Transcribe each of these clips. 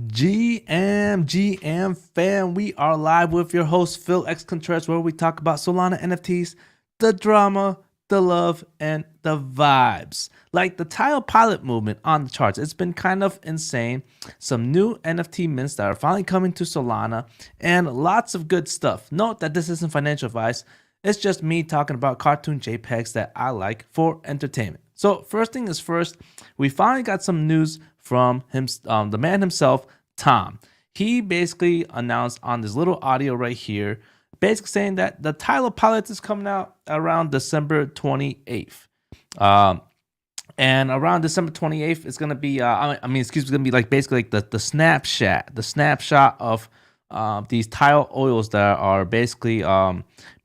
GM fam, we are live with your host Phil X Contreras, where we talk about Solana NFTs, the drama, the love, and the vibes. Like the Taiyo Pilot movement on the charts, it's been kind of insane. Some new NFT mints that are finally coming to Solana, and lots of good stuff. Note that this isn't financial advice. It's just me talking about cartoon JPEGs that I like for entertainment. So first thing is first, we finally got some news from him, the man himself, Tom. He basically announced on this little audio right here, basically saying that the Taiyo Pilot is coming out around December 28th. And around December 28th, it's gonna be, it's gonna be like basically like the snapshot of these Taiyo Oils that are basically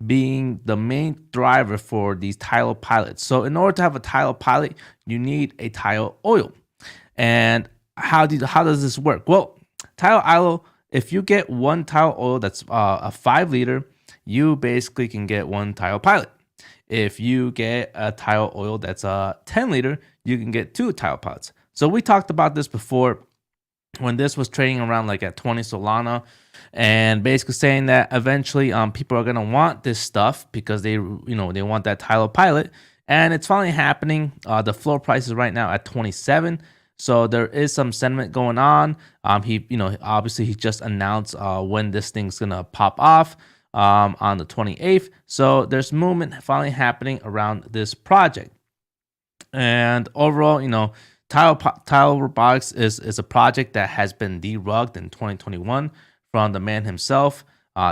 being the main driver for these Taiyo Pilots. So in order to have a Taiyo Pilot, you need a Taiyo Oil. And how does this work? Well, Taiyo Oil, if you get one Taiyo Oil that's a 5 liter, you basically can get one Taiyo Pilot. If you get a Taiyo Oil that's a 10 liter, you can get 2 Taiyo Pilots. So we talked about this before when this was trading around like at 20 Solana, and basically saying that eventually people are gonna want this stuff because they want that Taiyo Pilot, and it's finally happening. The floor price is right now at 27. So there is some sentiment going on. Obviously he just announced when this thing's gonna pop off on the 28th. So there's movement finally happening around this project. And overall, Taiyo Robotics is a project that has been derugged in 2021 from the man himself,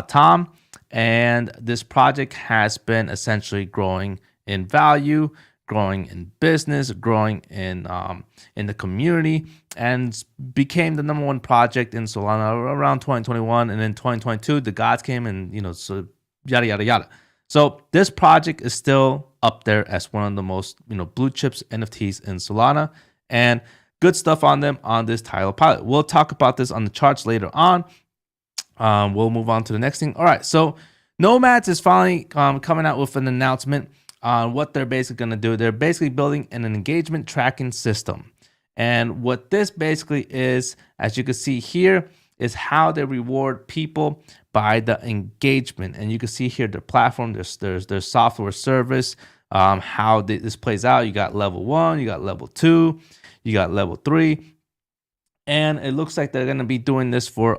Tom. And this project has been essentially growing in value, growing in business, growing in the community, and became the #1 project in Solana around 2021. And then 2022, the gods came, and so yada yada yada. So this project is still up there as one of the most blue chips NFTs in Solana, and good stuff on them on this Taiyo Pilot. We'll talk about this on the charts later on. We'll move on to the next thing. All right, so Nomads is finally coming out with an announcement on what they're basically going to do. They're basically building an engagement tracking system. And what this basically is, as you can see here, is how they reward people by the engagement. And you can see here the platform, there's software service, how this plays out. You got level 1, you got level 2, you got level 3. And it looks like they're going to be doing this for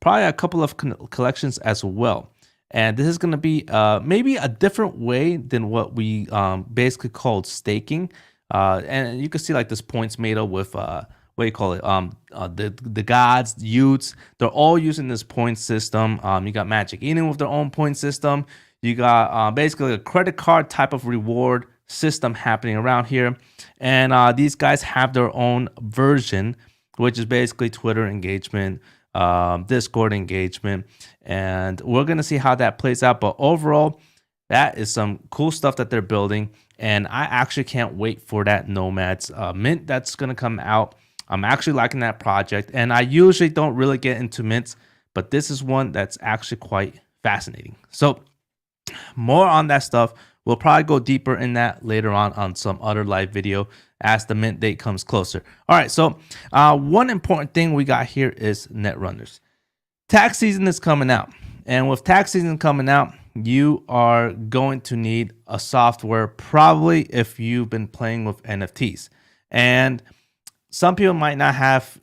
probably a couple of collections as well. And this is going to be maybe a different way than what we basically called staking. And you can see like this points made up with, what do you call it? The gods, the youths, they're all using this point system. You got Magic Eden with their own point system. You got basically a credit card type of reward system happening around here. And these guys have their own version, which is basically Twitter engagement, Discord engagement, and we're gonna see how that plays out. But overall, that is some cool stuff that they're building, and I actually can't wait for that Nomads mint that's gonna come out. I'm actually liking that project, and I usually don't really get into mints, but this is one that's actually quite fascinating. So more on that stuff. We'll probably go deeper in that later on some other live video as the mint date comes closer. All right, so one important thing we got here is NetRunners. Tax season is coming out, and with tax season coming out, you are going to need a software, probably if you've been playing with NFTs. And some people might not have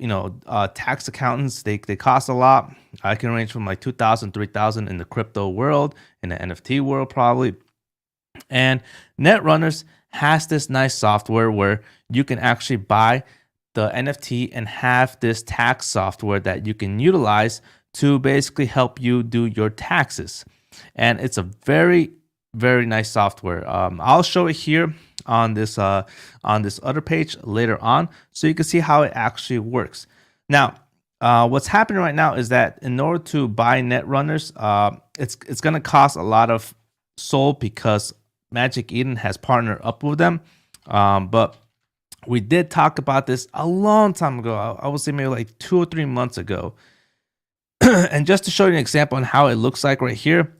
tax accountants. They cost a lot. I can range from like $2,000, $3,000 in the crypto world, in the NFT world probably. And NetRunners has this nice software where you can actually buy the NFT and have this tax software that you can utilize to basically help you do your taxes. And it's a very, very nice software. I'll show it here on this other page later on, so you can see how it actually works. Now, what's happening right now is that in order to buy NetRunners, it's going to cost a lot of SOL because Magic Eden has partnered up with them. But we did talk about this a long time ago. I would say maybe like 2 or 3 months ago. And just to show you an example on how it looks like right here,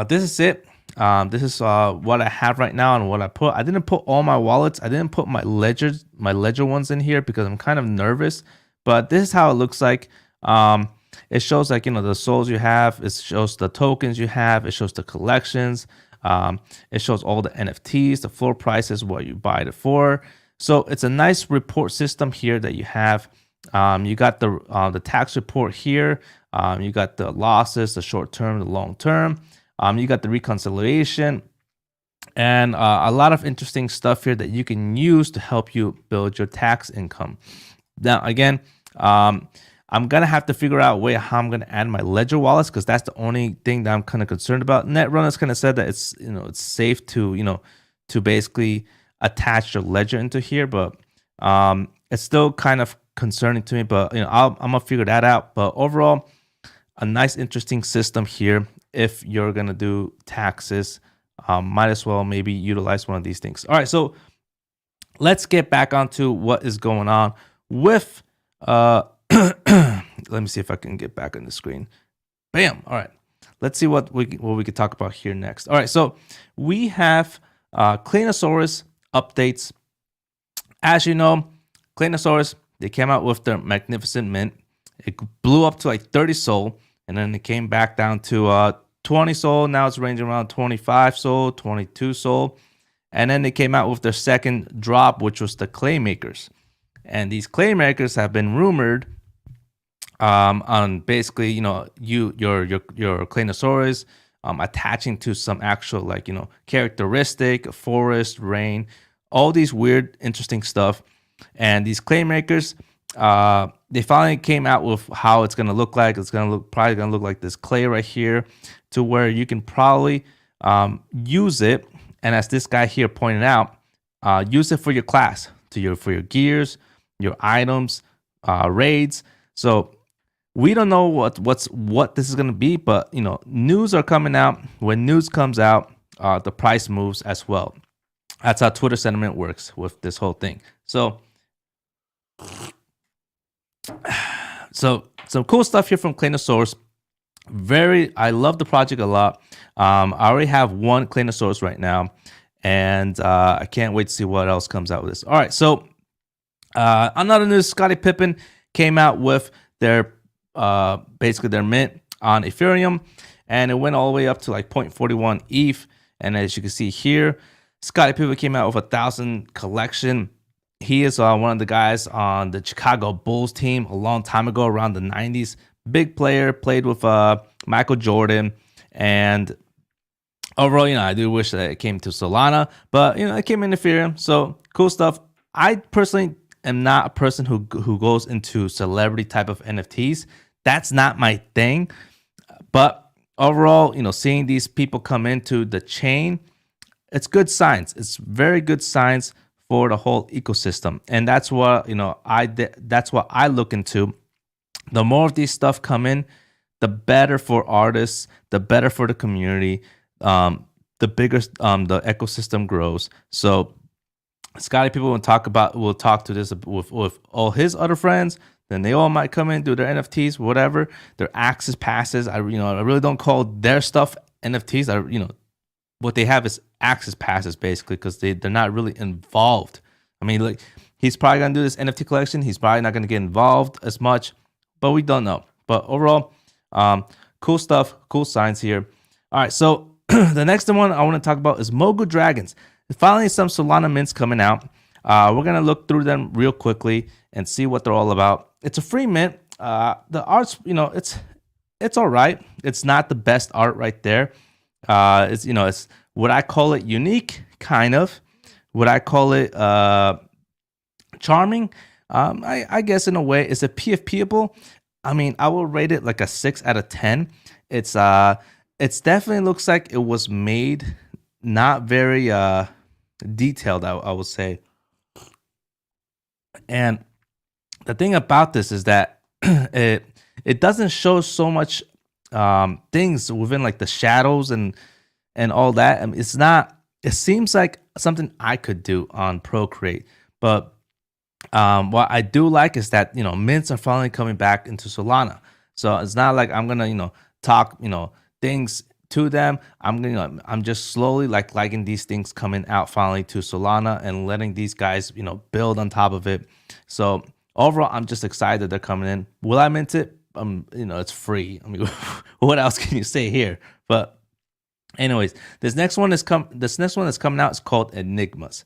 this is it. This is what I have right now and what I put. I didn't put all my wallets. I didn't put my ledger ones in here because I'm kind of nervous. but this is how it looks like. It shows like, the souls you have. It shows the tokens you have. It shows the collections. It shows all the NFTs, the floor prices, what you buy it for. So it's a nice report system here that you have. You got the tax report here. You got the losses, the short term, the long term. You got the reconciliation, and a lot of interesting stuff here that you can use to help you build your tax income. Now, again, I'm gonna have to figure out a way how I'm gonna add my ledger wallets, because that's the only thing that I'm kind of concerned about. NetRunner's kind of said that it's it's safe to to basically attach your ledger into here, but it's still kind of concerning to me. But I'm gonna figure that out. But overall, a nice, interesting system here. If you're gonna do taxes, might as well maybe utilize one of these things. All right, so let's get back onto what is going on with let me see if I can get back on the screen. Bam. All right. Let's see what we could talk about here next. All right. So we have Claynosaurz updates. As you know, Claynosaurz, they came out with their magnificent mint. It blew up to like 30 SOL, and then it came back down to 20 SOL. Now it's ranging around 25 SOL, 22 SOL. And then they came out with their second drop, which was the Claymakers. And these Claymakers have been rumored on basically, your Claynosaurz attaching to some actual like, characteristic, forest, rain, all these weird, interesting stuff. And these Claymakers, they finally came out with how it's gonna look like. It's probably gonna look like this clay right here, to where you can probably use it. And as this guy here pointed out, use it for your class, for your gears, your items, raids. So we don't know what this is gonna be, but news are coming out. When news comes out, the price moves as well. That's how Twitter sentiment works with this whole thing. So some cool stuff here from Claynosaurz. I love the project a lot. I already have one Claynosaurz right now, and I can't wait to see what else comes out with this. All right, so another news: Scotty Pippen came out with their basically their mint on Ethereum, and it went all the way up to like 0.41 ETH. And as you can see here, Scotty Pippen came out with 1,000 collection. He is one of the guys on the Chicago Bulls team a long time ago, around the 90s. Big player, played with Michael Jordan. And overall, I do wish that it came to Solana, but it came in Ethereum. So cool stuff. I personally am not a person who goes into celebrity type of NFTs. That's not my thing. But overall, seeing these people come into the chain, it's good signs. It's very good signs for the whole ecosystem. And that's what that's what I look into. The more of these stuff come in, the better for artists, the better for the community, the bigger the ecosystem grows. So Scotty Pippen will talk to this with all his other friends. Then they all might come in, do their NFTs, whatever, their access passes. I really don't call their stuff NFTs. What they have is access passes basically, because they're not really involved. I mean, like, he's probably gonna do this NFT collection. He's probably not gonna get involved as much, but we don't know. But overall, cool stuff, cool signs here. All right, so the next one I want to talk about is Mogu Dragons. Finally, some Solana mints coming out. We're gonna look through them real quickly and see what they're all about. It's a free mint. The art's, it's all right. It's not the best art right there. It's would I call it unique? Kind of. Would I call it charming? I guess in a way. Is it PFPable? I mean, I will rate it like a 6 out of 10. It's definitely looks like it was made not very detailed, I would say. And the thing about this is that it doesn't show so much things within like the shadows and all that. I mean, it's not. It seems like something I could do on Procreate, but what I do like is that mints are finally coming back into Solana. So it's not like I'm gonna talk things to them. I'm just slowly liking these things coming out finally to Solana and letting these guys build on top of it. So overall, I'm just excited that they're coming in. Will I mint it? It's free. I mean, what else can you say here? But anyways, this next one that's coming out is called Enigmas.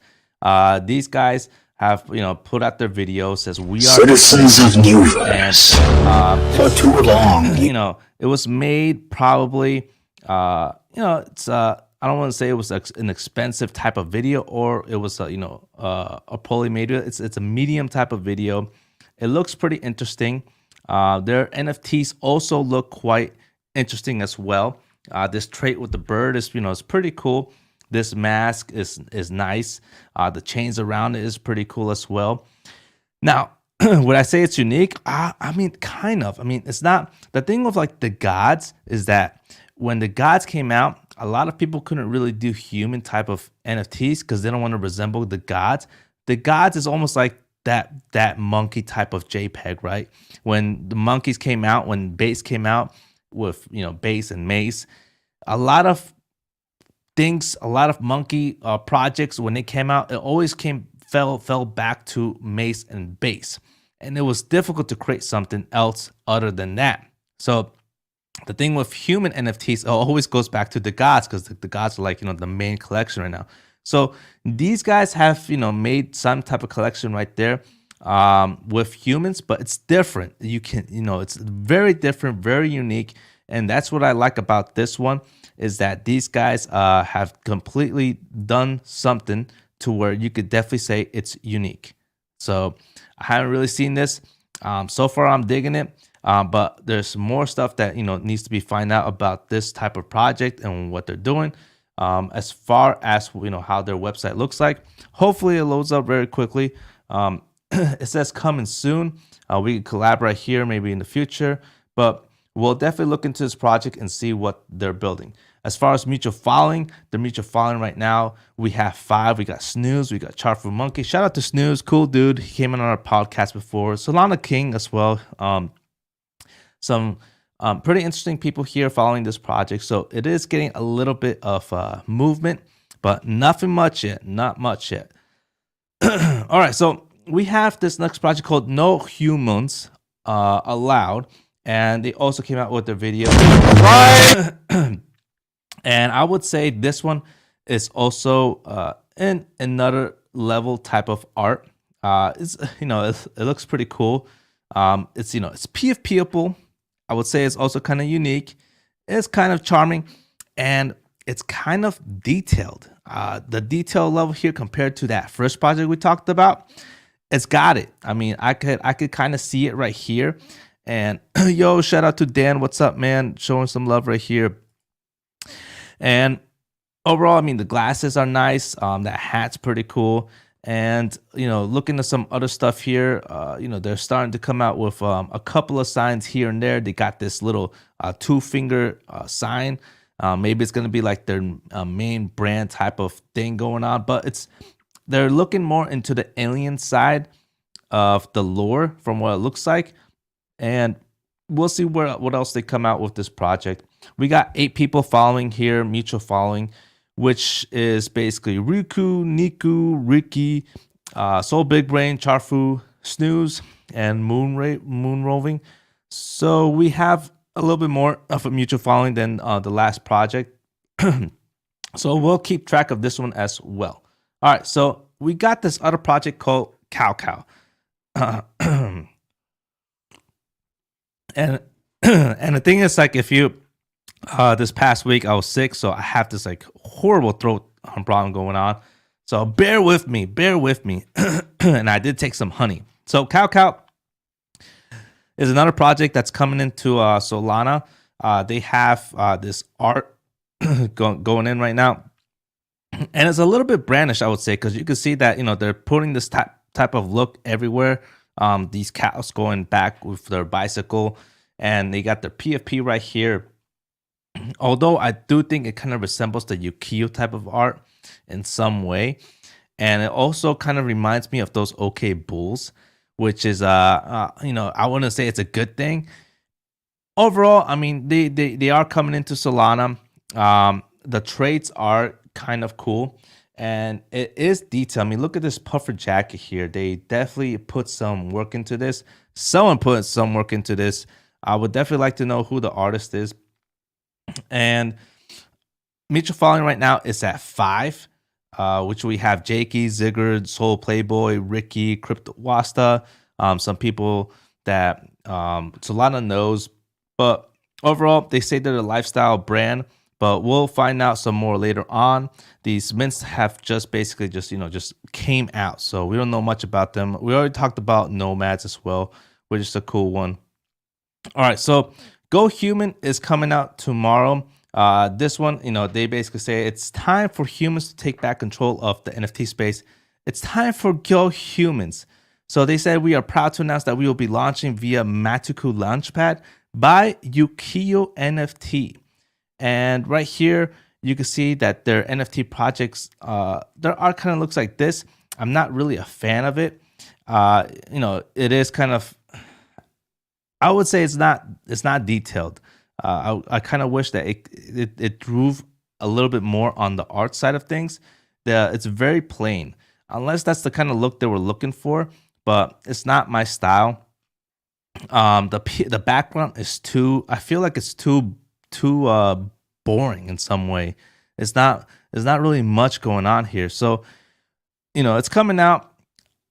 These guys have put out their video, says we are citizens of New Verse. For too long. It was made probably it's I don't want to say it was an expensive type of video, or it was a poorly made video. It's a medium type of video. It looks pretty interesting. Their NFTs also look quite interesting as well. This trait with the bird is is pretty cool. This mask is nice. The chains around it is pretty cool as well. Now, would I say it's unique? I mean, kind of. I mean, it's not. The thing with like the gods is that when the gods came out, a lot of people couldn't really do human type of NFTs because they don't want to resemble the gods. The gods is almost like that monkey type of JPEG, right? When the monkeys came out, when Base came out with Base and Mace, a lot of things, a lot of monkey projects when they came out, it always fell back to Mace and Base, and it was difficult to create something else other than that. So the thing with human NFTs, it always goes back to the gods because the gods are like the main collection right now. So these guys have made some type of collection right there with humans, but it's different. You can it's very different, very unique, and that's what I like about this one is that these guys have completely done something to where you could definitely say it's unique. So I haven't really seen this. So far, I'm digging it. But there's more stuff that needs to be found out about this type of project and what they're doing. As far as how their website looks like, hopefully it loads up very quickly. It says coming soon. We can collaborate here maybe in the future, but we'll definitely look into this project and see what they're building. As far as mutual following, the mutual following right now, we have 5. We got Snooze, we got Charfu Monkey. Shout out to Snooze, cool dude. He came in on our podcast before. Solana King as well. Some pretty interesting people here following this project. So it is getting a little bit of movement, but nothing much yet. Not much yet. All right, so we have this next project called NoHoomans Allowed, and they also came out with their video. And I would say this one is also in another level type of art. It's it looks pretty cool. It's it's PFPable. I would say it's also kind of unique. It's kind of charming, and it's kind of detailed. The detail level here compared to that first project we talked about, it's got it. I mean, I could kind of see it right here. And yo, shout out to Dan. What's up, man? Showing some love right here. And overall, I mean, the glasses are nice. That hat's pretty cool. And looking at some other stuff here, they're starting to come out with a couple of signs here and there. They got this little 2-finger sign. Maybe it's gonna be like their main brand type of thing going on, but they're looking more into the alien side of the lore from what it looks like, and we'll see what else they come out with this project. We got 8 people following here, mutual following, which is basically Riku, Niku, Ricky, Soul Big Brain, Charfu, Snooze, and Moon Roving. So we have a little bit more of a mutual following than the last project. So we'll keep track of this one as well. All right, so we got this other project called Cow. And the thing is, like, if you this past week I was sick, so I have this like horrible throat problem going on. So bear with me. And I did take some honey. So Cow is another project that's coming into Solana. They have this art going in right now, and it's a little bit brandish, I would say, because you can see that they're putting this type of look everywhere. These cows going back with their bicycle, and they got their PFP right here. Although I do think it kind of resembles the Yukio type of art in some way, and it also kind of reminds me of those OK Bulls, which is I wouldn't say it's a good thing. Overall, I mean, they are coming into Solana. The traits are kind of cool. and it is detailed. I mean, look at this puffer jacket here. They definitely put some work into this. Someone put some work into this. I would definitely like to know who the artist is. And mutual following right now is at 5, which we have Jakey, Zigguard, Soul Playboy, Ricky, Crypto Wasta, some people that Solana knows. But overall, they say they're a lifestyle brand, but we'll find out some more later on. These mints have just basically just came out, so we don't know much about them. We already talked about Nomads as well, which is a cool one. All right, so Go Human is coming out tomorrow. This one, they basically say it's time for humans to take back control of the NFT space. It's time for Go Humans. So they said, we are proud to announce that we will be launching via Matuku Launchpad by Ukiyo NFT. And right here, you can see that their NFT projects, their art kind of looks like this. I'm not really a fan of it. It is kind of, I would say it's not detailed. I kind of wish that it drove a little bit more on the art side of things. It's very plain, unless that's the kind of look they were looking for, but it's not my style. The background is I feel like it's too boring in some way. There's not really much going on here. So, it's coming out.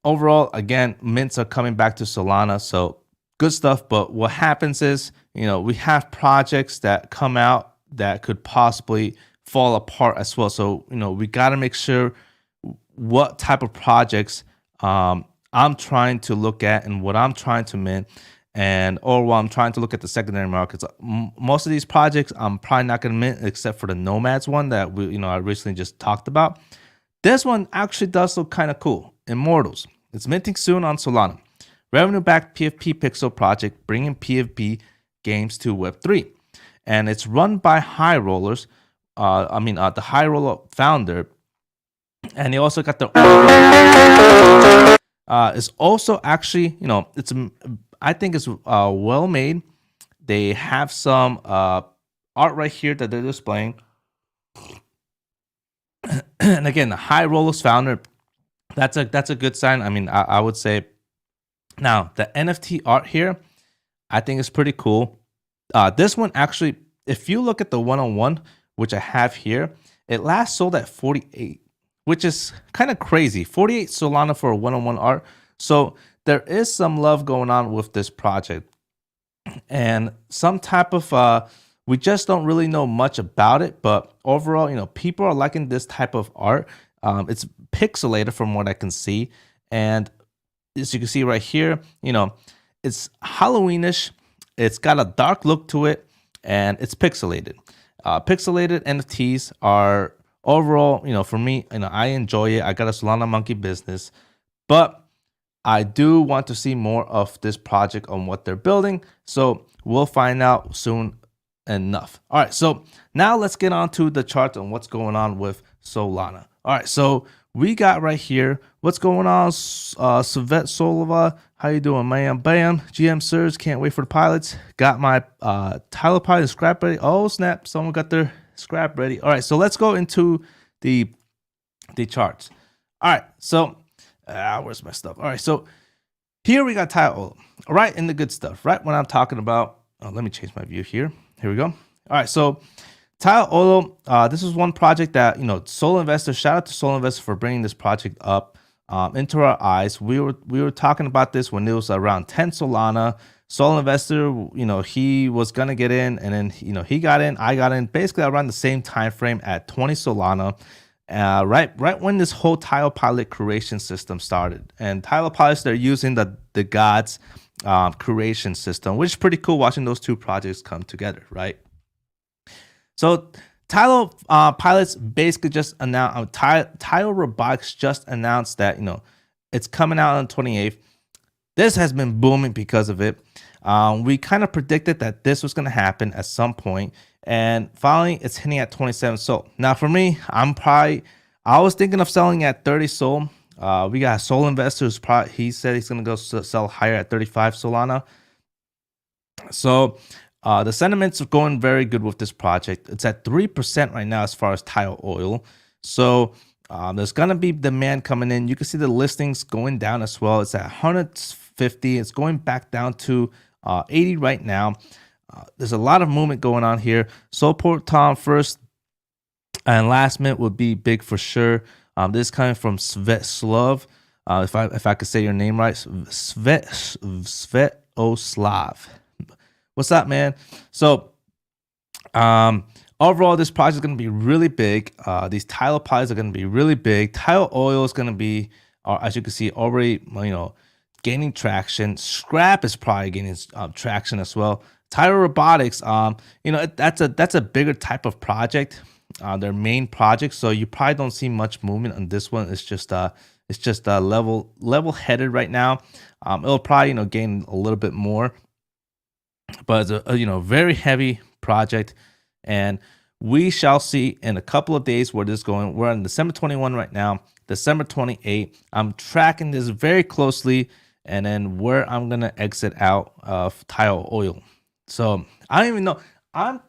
Overall, again, mints are coming back to Solana, so good stuff. But what happens is, we have projects that come out that could possibly fall apart as well. So, we got to make sure what type of projects I'm trying to look at and what I'm trying to mint. Or while I'm trying to look at the secondary markets, most of these projects I'm probably not going to mint, except for the Nomads one that I recently just talked about. This one actually does look kind of cool. Immortals. It's minting soon on Solana. Revenue-backed PFP pixel project bringing PFP games to Web3, and it's run by High Rollers. The High Roller founder, and they also got their own. It's also actually, I think it's well made. They have some art right here that they're displaying. And again, the High Rollers founder, that's a good sign. I would say. Now, the NFT art here, I think is pretty cool. This one actually, if you look at the 101, which I have here, it last sold at 48, which is kind of crazy. 48 Solana for a 101 art. So there is some love going on with this project, and some type of we just don't really know much about it, but overall, people are liking this type of art. It's pixelated from what I can see, and as you can see right here, it's Halloweenish. It's got a dark look to it, and it's pixelated. Pixelated NFTs are overall, for me, I enjoy it. I got a Solana monkey business, but I do want to see more of this project on what they're building. So we'll find out soon enough. All right, so now let's get on to the chart on what's going on with Solana. All right, so we got right here what's going on. Savet Solova, how you doing, man? Bam, GM Sirs, can't wait for the pilots. Got my Taiyo Pilot scrap ready. Oh snap, someone got their scrap ready. All right, so let's go into the charts. All right, so where's my stuff? All right, so here we got Taiyo Oil, right in the good stuff, right when I'm talking about. Let me change my view here. Here we go. All right, so Taiyo Oil, this is one project that, Soul Investor, shout out to Soul Investor for bringing this project up into our eyes. We were talking about this when it was around 10 Solana. Soul Investor, he was going to get in, and then, he got in, I got in, basically around the same time frame at 20 Solana. Right when this whole Taiyo Pilot creation system started. And Taiyo Pilots, they're using the gods creation system, which is pretty cool watching those two projects come together, right? So Taiyo Pilots basically just announced, Taiyo Robotics just announced that, it's coming out on the 28th. This has been booming because of it. We kind of predicted that this was going to happen at some point, and finally it's hitting at 27 Sol. Now for me, I was thinking of selling at 30 Sol. We got Soul Investors. He said he's going to go sell higher at 35 Solana. So the sentiments are going very good with this project. It's at 3% right now as far as Taiyo Oil. So There's gonna be demand coming in. You can see the listings going down as well. It's at 150. It's going back down to 80 right now. There's a lot of movement going on here. Support Tom first and last minute would be big for sure. This is coming from Svetslov. If I could say your name right, Svetoslav. What's up, man? So overall, this project is going to be really big. These Taiyo Pilots are going to be really big. Taiyo Oil is going to be, as you can see, already gaining traction. Scrap is probably gaining traction as well. Taiyo Robotics, that's a bigger type of project, their main project. So you probably don't see much movement on this one. It's just level headed right now. It'll probably gain a little bit more, but it's a very heavy project, and we shall see in a couple of days where this is going. We're on December 21 right now, December 28. I'm tracking this very closely, and then where I'm gonna exit out of Taiyo Oil. So I don't even know. I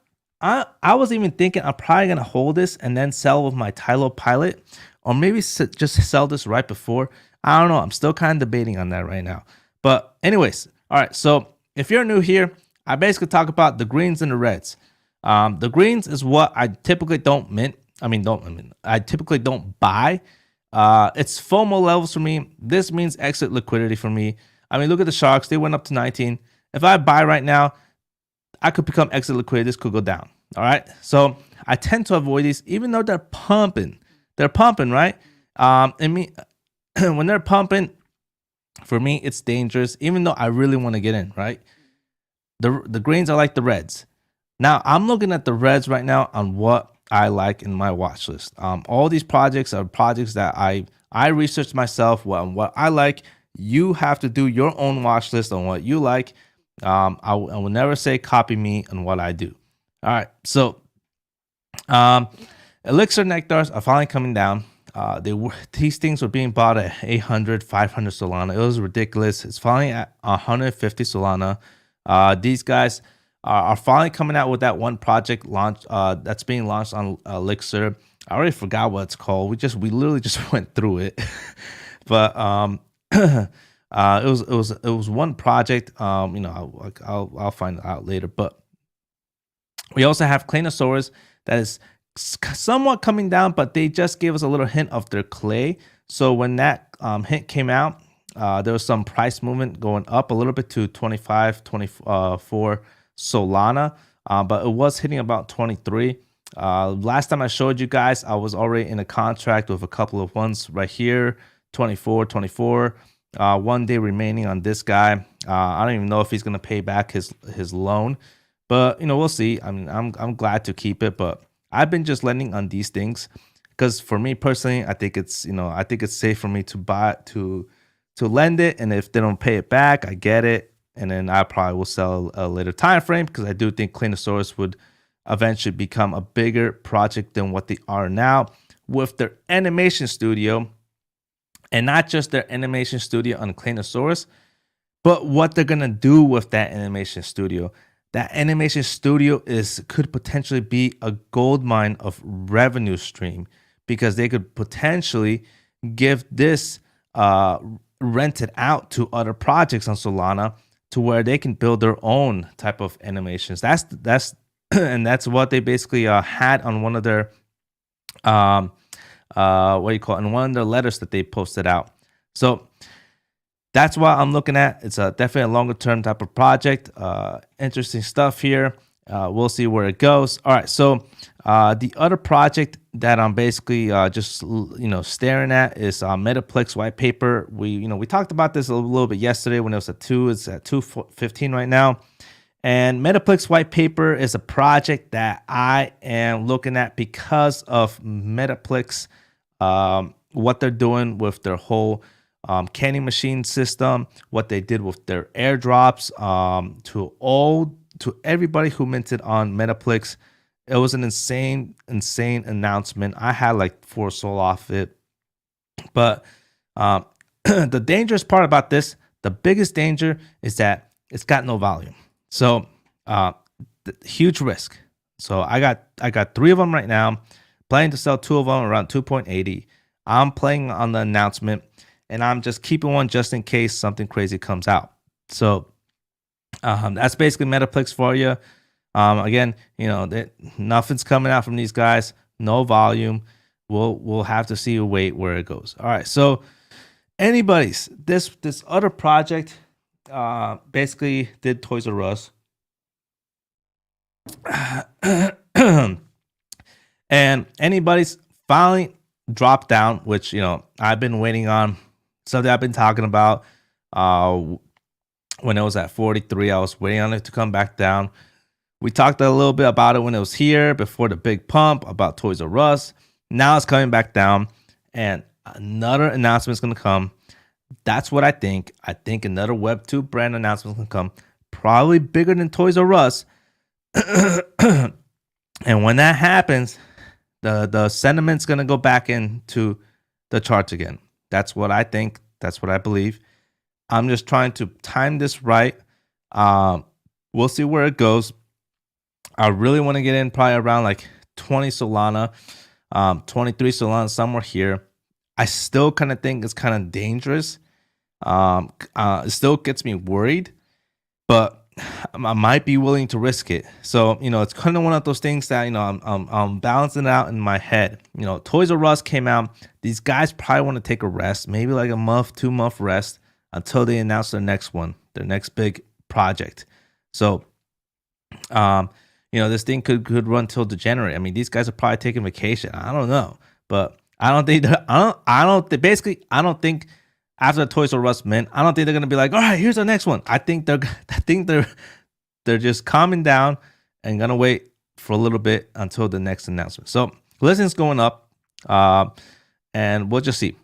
was even thinking I'm probably gonna hold this and then sell with my Taiyo Pilot, or maybe just sell this right before. I don't know. I'm still kind of debating on that right now. But anyways, all right. So if you're new here, I basically talk about the greens and the reds. The greens is what I typically don't mint. I typically don't buy. It's FOMO levels for me. This means exit liquidity for me. Look at the Sharks. They went up to 19. If I buy right now, I could become exit liquidity. This could go down. All right. So I tend to avoid these, even though they're pumping. They're pumping, right? When they're pumping, for me, it's dangerous, even though I really want to get in, right? The greens are like the reds. Now, I'm looking at the reds right now on what I like in my watch list. All these projects are projects that I researched myself on what I like. You have to do your own watch list on what you like. I will never say copy me on what I do. All right, so Elixir Nectars are finally coming down. These things were being bought at 800, 500 Solana. It was ridiculous. It's finally at 150 Solana. These guys are finally coming out with that one project launch that's being launched on Elixir. I already forgot what it's called. We literally just went through it, but it was one project. I'll find it out later. But we also have Claynosaurz that is somewhat coming down, but they just gave us a little hint of their clay. So when that hint came out, there was some price movement going up a little bit to 25, 24 Solana, but it was hitting about 23. Last time I showed you guys, I was already in a contract with a couple of ones right here, 24. 1 day remaining on this guy. I don't even know if he's gonna pay back his loan, but we'll see. I'm glad to keep it, but I've been just lending on these things because for me personally, I think it's safe for me to buy to lend it, and if they don't pay it back, I get it, and then I probably will sell a later time frame because I do think Claynosaurz would eventually become a bigger project than what they are now with their animation studio, and not just their animation studio on Claynosaurz, but what they're gonna do with that animation studio. That animation studio could potentially be a gold mine of revenue stream because they could potentially give this rented out to other projects on Solana to where they can build their own type of animations. That's and that's what they basically had on one of their on one of their letters that they posted out. So that's what I'm looking at. It's definitely a longer term type of project. Interesting stuff here. We'll see where it goes. All right. So the other project that I'm basically just staring at is Metaplex Whitepaper. We talked about this a little bit yesterday when it was at 2. It's at 2.15 right now. And Metaplex Whitepaper is a project that I am looking at because of Metaplex, what they're doing with their whole canning machine system, what they did with their airdrops to everybody who minted on Metaplex. It was an insane announcement. I had like 4 SOL off it. But the dangerous part about this, the biggest danger is that it's got no volume. So huge risk. So I got 3 of them right now. Planning to sell 2 of them around 2.80. I'm playing on the announcement, and I'm just keeping one just in case something crazy comes out. So that's basically Metaplex for you. Again, nothing's coming out from these guys. No volume. We'll have to see wait where it goes. All right. So Anybody's this other project basically did Toys R Us. And Anybody's finally dropped down, which I've been waiting on. Something I've been talking about when it was at 43. I was waiting on it to come back down. We talked a little bit about it when it was here before the big pump about Toys R Us. Now it's coming back down, and another announcement is going to come. That's what I think. I think another Web2 brand announcement is going to come, probably bigger than Toys R Us. And when that happens, the sentiment's going to go back into the charts again. That's what I think. That's what I believe. I'm just trying to time this right. We'll see where it goes. I really want to get in probably around like 20 Solana, 23 Solana, somewhere here. I still kind of think it's kind of dangerous. It still gets me worried, but I might be willing to risk it. So, it's kind of one of those things that, I'm balancing it out in my head. Toys R Us came out. These guys probably want to take a rest, maybe like a month, 2 month rest until they announce their next one, their next big project. So, this thing could run till January. I mean, these guys are probably taking vacation. I don't know, but I don't think I don't think after the Toys R Us mint, I don't think they're gonna be like, all right, here's the next one. I think they're just calming down and gonna wait for a little bit until the next announcement. So listings going up, and we'll just see.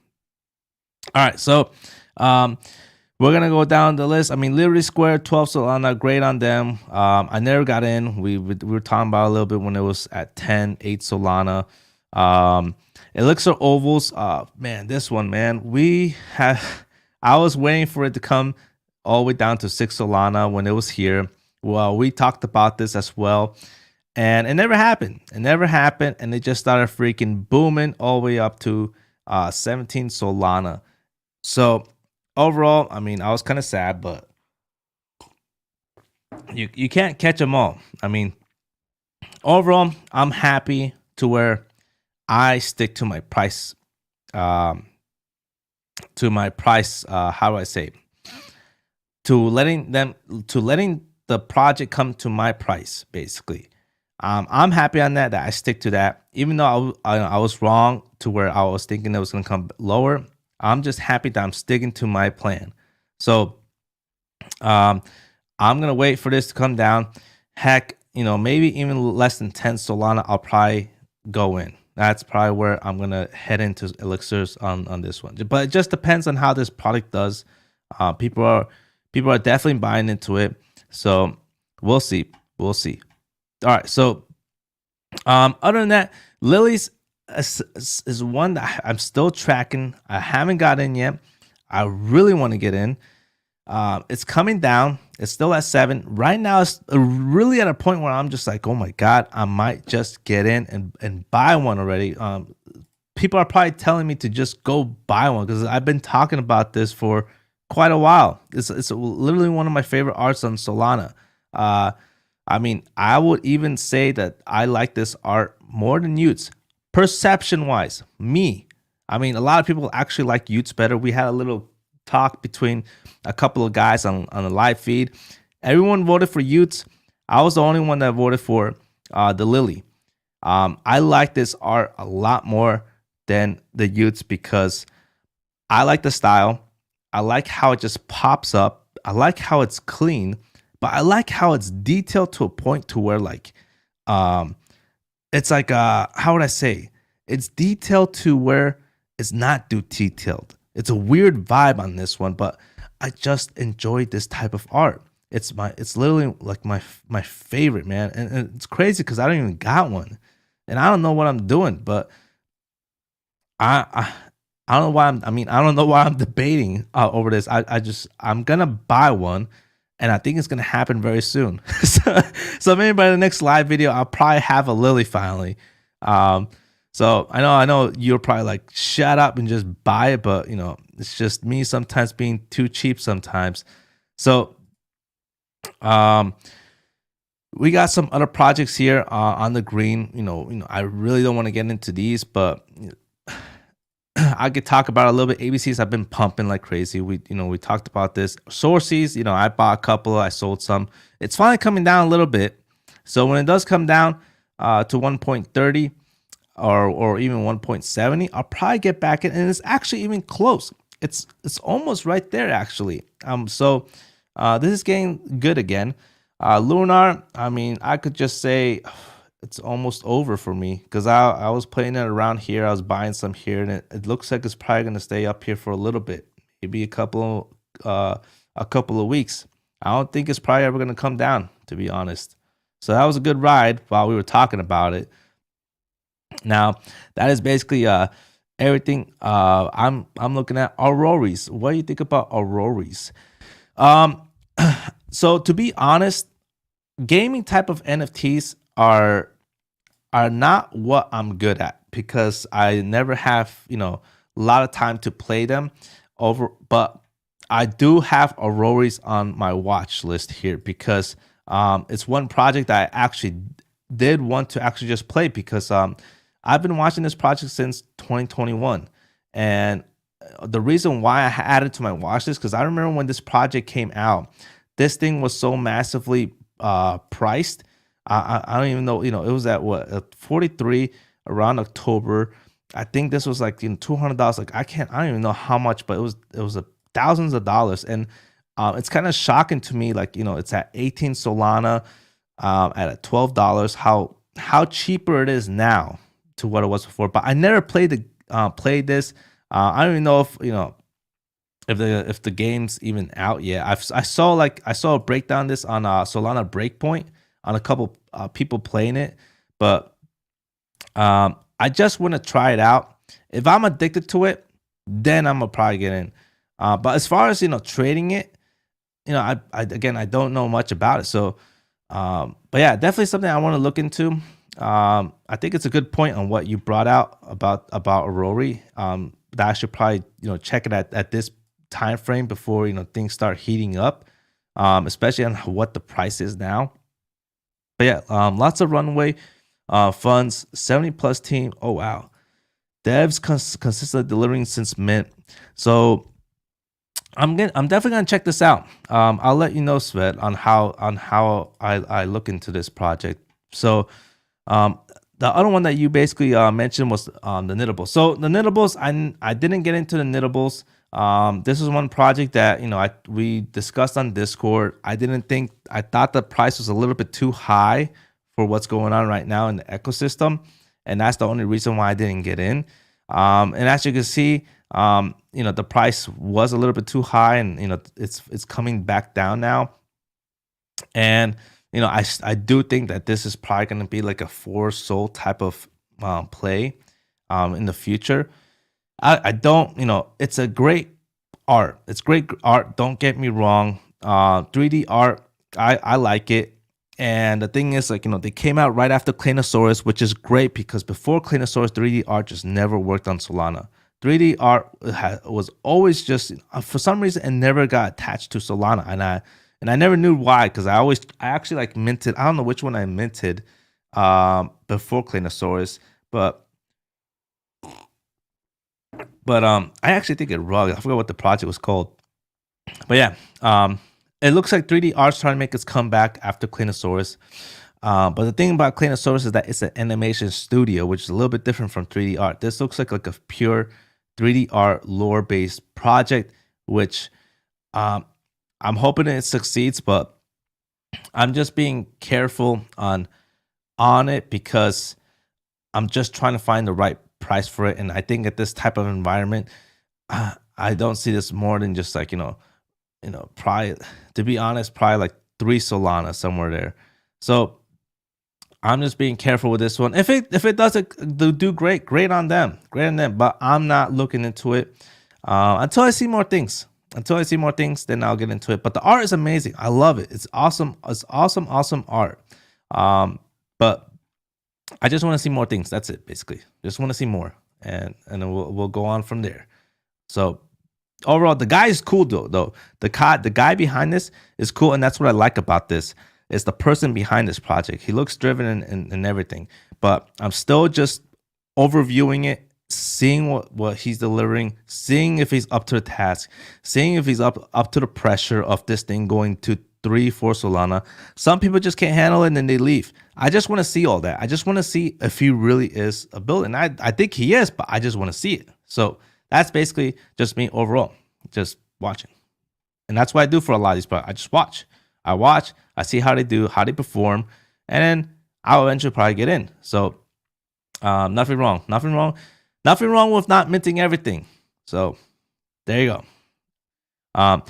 All right, so we're gonna go down the list. I mean, Liberty Square, 12 Solana, great on them. I never got in. We were talking about a little bit when it was at 10, 8 Solana. Elixir Ovols, man, this one, man, I was waiting for it to come all the way down to 6 Solana when it was here. Well, we talked about this as well, and it never happened. And it just started freaking booming all the way up to 17 Solana. So overall, I mean, I was kind of sad, but you can't catch them all. I mean, overall, I'm happy to where I stick to my price. How do I say? To letting the project come to my price, basically. I'm happy on that I stick to that. Even though I was wrong to where I was thinking it was going to come lower, I'm just happy that I'm sticking to my plan. So I'm going to wait for this to come down. Heck, maybe even less than 10 Solana, I'll probably go in. That's probably where I'm going to head into Elixirs on this one. But it just depends on how this product does. People are definitely buying into it. So we'll see. All right. So other than that, Lily's is one that I'm still tracking. I haven't got in yet. I really want to get in. It's coming down. It's still at 7 right now. It's really at a point where I'm just like, oh my god, I might just get in and buy one already. People are probably telling me to just go buy one because I've been talking about this for quite a while. It's literally one of my favorite arts on Solana. I mean, I would even say that I like this art more than Utes, perception wise. Me, I mean, a lot of people actually like Utes better. We had a little talk between a couple of guys on the live feed. Everyone voted for Utes. I was the only one that voted for the Lily. I like this art a lot more than the Utes because I like the style. I like how it just pops up. I like how it's clean, but I like how it's detailed to a point to where like it's like how would I say? It's detailed to where it's not too detailed. It's a weird vibe on this one, but I just enjoy this type of art. It's literally like my favorite, man. And it's crazy because I don't even got one, and I don't know what I'm doing. But I don't know why I don't know why I'm debating over this. I'm gonna buy one, and I think it's gonna happen very soon. So maybe by the next live video, I'll probably have a Lily finally. So I know you're probably like, shut up and just buy it, but it's just me sometimes being too cheap sometimes. So we got some other projects here on the green. I really don't want to get into these, but I could talk about it a little bit. ABCs have been pumping like crazy. We talked about this. Sorcies, I bought a couple, I sold some. It's finally coming down a little bit. So when it does come down to 1.30 or even 1.70, I'll probably get back in, and it's actually even close. It's almost right there actually. So this is getting good again. Lunar, I mean, I could just say it's almost over for me, because I was playing it around here. I was buying some here, and it looks like it's probably going to stay up here for a little bit, maybe a couple of weeks. I don't think it's probably ever going to come down, to be honest. So that was a good ride while we were talking about it. Now that is basically everything. I'm looking at Aurories. What do you think about Aurories? So to be honest, gaming type of NFTs are not what I'm good at, because I never have a lot of time to play them but I do have Aurories on my watch list here, because it's one project that I actually did want to actually just play, because I've been watching this project since 2021, and the reason why I added it to my watch list, because I remember when this project came out, this thing was so massively priced. I don't even know, it was at what, 43 around October. I think this was like $200. Like I don't even know how much, but it was thousands of dollars. And it's kind of shocking to me, like it's at 18 Solana, at $12. How cheaper it is now to what it was before. But I never played this. I don't even know if the game's even out yet. I saw a breakdown of this on Solana Breakpoint, on a couple people playing it, but I just want to try it out. If I'm addicted to it, then I'm gonna probably get in. But as far as trading it, I don't know much about it. So, but yeah, definitely something I want to look into. I think it's a good point on what you brought out about Aurory. That I should probably check it at this time frame before things start heating up, especially on what the price is now. But yeah, lots of runway funds, 70 plus team. Oh wow, devs consistently delivering since mint. So I'm definitely gonna check this out. I'll let you know, Svet, on how I look into this project. So the other one that you basically mentioned was the Knittables. So the Knittables, I didn't get into the Knittables. This is one project that we discussed on Discord. I thought the price was a little bit too high for what's going on right now in the ecosystem, and that's the only reason why I didn't get in. And as you can see, the price was a little bit too high, and it's coming back down now. And I do think that this is probably going to be like a for soul type of play in the future. I don't, it's a great art. It's great art. Don't get me wrong. 3D art, I like it. And the thing is, they came out right after Claynosaurz, which is great, because before Claynosaurz, 3D art just never worked on Solana. 3D art was always just, for some reason, it never got attached to Solana. And I never knew why, because I actually minted. I don't know which one I minted before Claynosaurz, but I actually think it rugged. I forgot what the project was called. But yeah, it looks like 3D Art's trying to make its comeback after Claynosaurz. But the thing about Claynosaurz is that it's an animation studio, which is a little bit different from 3D Art. This looks like a pure 3D Art lore-based project, which I'm hoping it succeeds, but I'm just being careful on it, because I'm just trying to find the right price for it. And I think at this type of environment, I don't see this more than just probably, to be honest, probably like 3 Solana, somewhere there. So I'm just being careful with this one. If it does do great on them, but I'm not looking into it until I see more things. Then I'll get into it. But the art is amazing. I love it. It's awesome. It's awesome art. But I just want to see more things. That's it, basically. Just want to see more, and then we'll go on from there. So overall, the guy is cool though. The guy behind this is cool, and that's what I like about this. Is the person behind this project. He looks driven and everything, but I'm still just overviewing it, seeing what he's delivering, seeing if he's up to the task, seeing if he's up to the pressure of this thing going to 3-4 Solana. Some people just can't handle it and then they leave. I just want to see all that. I just want to see if he really is a builder. And I think he is, but I just want to see it. So that's basically just me overall, just watching. And that's what I do for a lot of these products. I just watch. I see how they do, how they perform, and then I'll eventually probably get in. So nothing wrong with not minting everything. So there you go.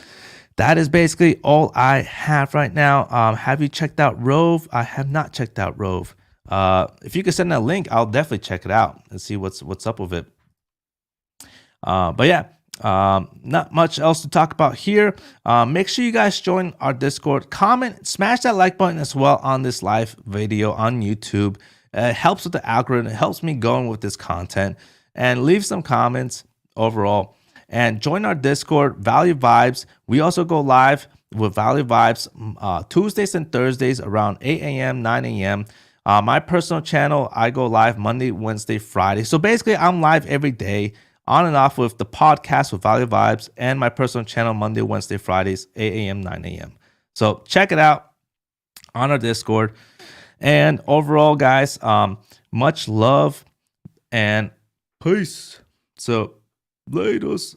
That is basically all I have right now. Have you checked out Rove? I have not checked out Rove. If you could send that link, I'll definitely check it out and see what's up with it. But yeah, not much else to talk about here. Make sure you guys join our Discord. Comment, smash that like button as well on this live video on YouTube. It helps with the algorithm. It helps me going with this content. And leave some comments overall. And join our Discord, Value Vibes. We also go live with Value Vibes Tuesdays and Thursdays around 8 a.m., 9 a.m. My personal channel, I go live Monday, Wednesday, Friday. So basically, I'm live every day, on and off with the podcast with Value Vibes and my personal channel Monday, Wednesday, Fridays, 8 a.m., 9 a.m. So check it out on our Discord. And overall, guys, much love and peace. So, laters.